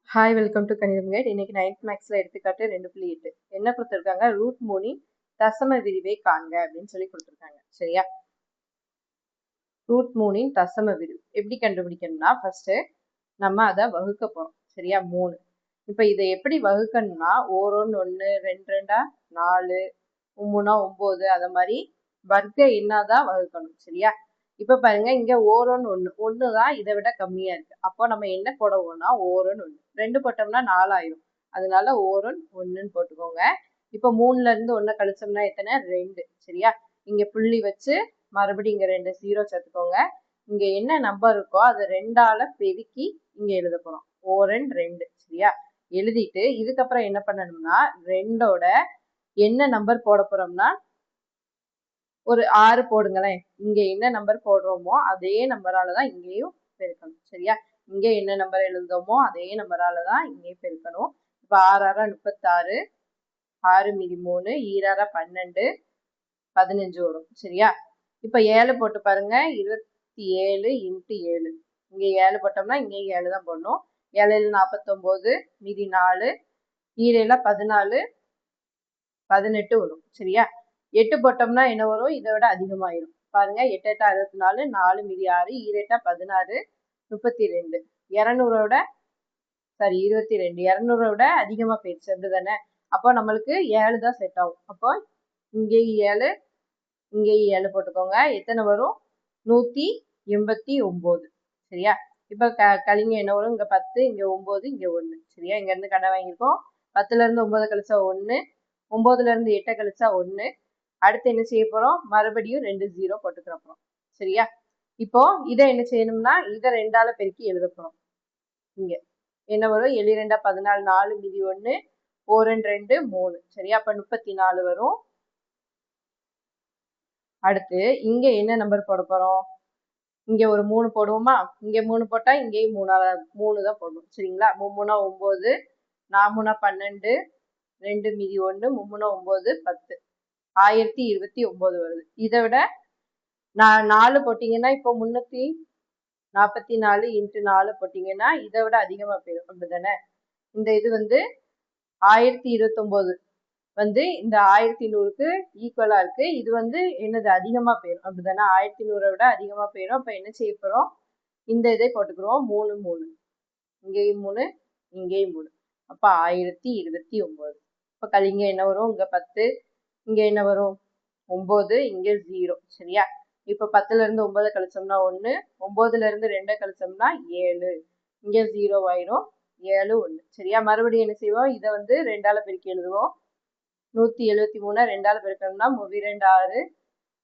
Hi welcome to கணிதம் guide. இன்னைக்கு 9th மேக்ஸ்ல எடுத்துக்காட்டு 2.8 என்ன கொடுத்துருக்காங்க, ரூட் 3 தசம விரிவை காண்க அப்படின்னு சொல்லி கொடுத்துருக்காங்க. சரியா, ரூட் 3 தசம விரிவு எப்படி கண்டுபிடிக்கணும்னா ஃபர்ஸ்ட் நம்ம அதை வகுக்க போறோம். சரியா, 3. இப்ப இதை எப்படி வகுக்கணும்னா ஓரோன்னு 1 2 2 4 3 9 அத மாதிரி வர்க்க எண்ணாதான் வகுக்கணும். சரியா, இப்ப பாருங்க இங்க ஓரோன்னு 1 தான் இதை விட கம்மியா இருக்கு. அப்போ நம்ம என்ன போடுவோம்னா ஓரோன்னு 1 2 போட்டோம்னா 4 ஆயிரும். அதனால ஓரோன் 1ன்னு போட்டுக்கோங்க. இப்ப 3ல இருந்து 1 கழிச்சோம்னா எத்தனை, 2. சரியா, இங்க புள்ளி வச்சு மறுபடியும் இங்க 2 0 சேர்த்துக்கோங்க. இங்க என்ன நம்பர் இருக்கோ அதை 2ஆல பெருக்கி இங்க எழுத போறோம். ஓரன் 2. சரியா, எழுதிட்டு இதுக்கப்புறம் என்ன பண்ணணும்னா 2ஓட என்ன நம்பர் போட போறோம்னா ஒரு 6 போடுங்களேன். இங்க என்ன நம்பர் போடுறோமோ அதே நம்பரால தான் இங்கேயும் பெருக்கணும். சரியா, இங்க என்ன நம்பர் எழுதுறோமோ அதே நம்பரால தான் இங்கேயும் பெருக்கணும். இப்ப 6 6 36, 6 மீதி 3, 2 12, 15 வரும். சரியா, இப்ப 7 போட்டு பாருங்க, 27 × 7. இங்க 7 போட்டோம்னா இங்கேயும் 7 தான் போடணும். 7 49, மீதி 4, 7 14, 18 வரும். சரியா, 8 போட்டோம்னா என்ன வரும், இதை விட அதிகமாயிரும். பாருங்க, 8 8 64, 4 மீதி 6, 7 16, 32. 200 சாரி 22, 200 விட அதிகமா போயிடுச்சு. அப்படிதானே, அப்போ நம்மளுக்கு 7 தான் செட் ஆகும். அப்போ இங்கேயும் 7 இங்கேயும் 7 போட்டுக்கோங்க. எத்தனை வரும், 189. சரியா, இப்ப கழிங்க என்ன வரும், இங்க 10 இங்க 9 இங்க 1. சரியா, இங்க இருந்து கடை வாங்கியிருக்கோம். 10ல இருந்து 9 கழிச்சா 1, 9ல இருந்து 8 கழிச்சா 1. அடுத்து என்ன செய்ய போறோம், மறுபடியும் 2 0 போட்டுக்கிற போறோம். சரியா, இப்போ இதை என்ன செய்யணும்னா இதை 2ஆல பெருக்கி எழுத போறோம். இங்க என்ன வரும், 7 2 14, 4 மீதி 1, 4 2 3. சரியா, அப்ப 34 வரும். அடுத்து இங்க என்ன நம்பர் போட போறோம், இங்க ஒரு 3 போடுவோமா, இங்க 3 போட்டா இங்கேயும் 3 தான் போடணும். சரிங்களா, 3 9, 4 12, 2 மீதி 1, 3 9 10, 1029 வருது. இதை விட 4 போட்டீங்கன்னா இப்போ 344 × 4 போட்டீங்கன்னா இதை விட அதிகமா போயிடும். அப்படிதானே, இந்த இது 1029 இந்த 1100க்கு ஈக்குவலா இருக்கு. இது என்னது அதிகமா போயிடும். அப்படிதானே, 1100 விட அதிகமா போயிடும். அப்ப என்ன செய்ய போறோம், இந்த இதை போட்டுக்கிறோம். 3 3 இங்கேயும் 3 இங்கேயும் 3, அப்ப 1029. இப்ப கழிங்க என்ன வரும், இங்க 10 இங்க என்ன வரும் 9 இங்க 0. சரியா, இப்ப 10ல இருந்து 9 கழிச்சோம்னா 1, 9ல இருந்து 2 கழிச்சோம்னா 7, இங்க 0 ஆயிரும். 7 1. சரியா, மறுபடியும் என்ன செய்வோம், இதை 2ஆல பெருக்கி எழுதுவோம். 173 2ஆல பெருக்கணும்னா 3 2 6,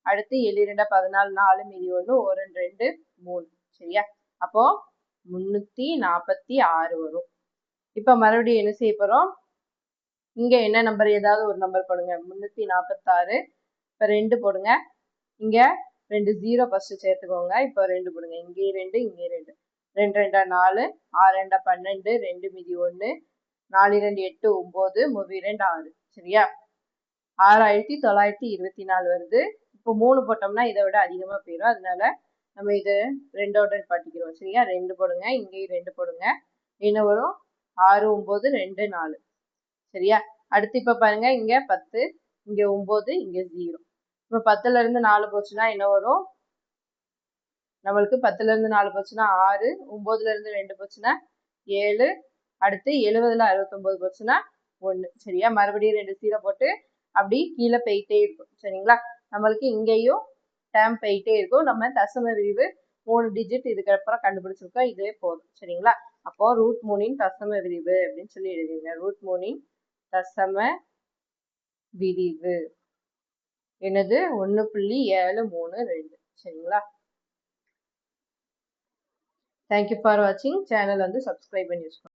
அடுத்து 7 2 14, 4 மீதி 1, 1 2 3. சரியா, அப்போ 346 வரும். இப்ப மறுபடியும் என்ன செய்ய போறோம், இங்க என்ன நம்பர், ஏதாவது ஒரு நம்பர் போடுங்க. 346, இப்ப 2 போடுங்க. இங்க 2 0 ஃபர்ஸ்ட் சேர்த்துக்கோங்க. இப்போ 2 போடுங்க, இங்கே 2 இங்கே 2, 2 2 4, 6 2 12, 2 மீதி 1, 4 2 8 9, 3 2 6. சரியா, 6924 வருது. இப்போ 3 போட்டோம்னா இதை விட அதிகமா போயிடும். அதனால நம்ம இதை 2ஓட பாட்டிக்கிறோம். சரியா, 2 போடுங்க, இங்கேயும் 2 போடுங்க. என்ன வரும், 6 9 2 4. சரியா, அடுத்து இப்ப பாருங்க, இங்க 10 இங்க 9 இங்க 0. இப்ப 10ல இருந்து 4 போச்சுன்னா என்ன வரும், நம்மளுக்கு 10ல இருந்து 4 போச்சுன்னா 6, 9ல இருந்து 2 போச்சுன்னா 7, அடுத்து 70ல 69 போச்சுன்னா 1. சரியா, மறுபடியும் 2 0 போட்டு அப்படி கீழே போயிட்டே இருக்கும். சரிங்களா, நம்மளுக்கு இங்கேயும் டேம் போயிட்டே இருக்கும். நம்ம தசம விரிவு 3 டிஜிட் இதுக்கப்புறம் கண்டுபிடிச்சிருக்கோம். இதே போதும். சரிங்களா, அப்போ ரூட் 3 தசம விரிவு அப்படின்னு சொல்லி எழுதிருங்க. ரூட் 3 தசம விரிவு என்னது 1.732. சரிங்களா, தேங்க்யூ ஃபார் வாட்சிங். சேனல் சப்ஸ்கிரைப் பண்ணி வச்சுக்கோங்க.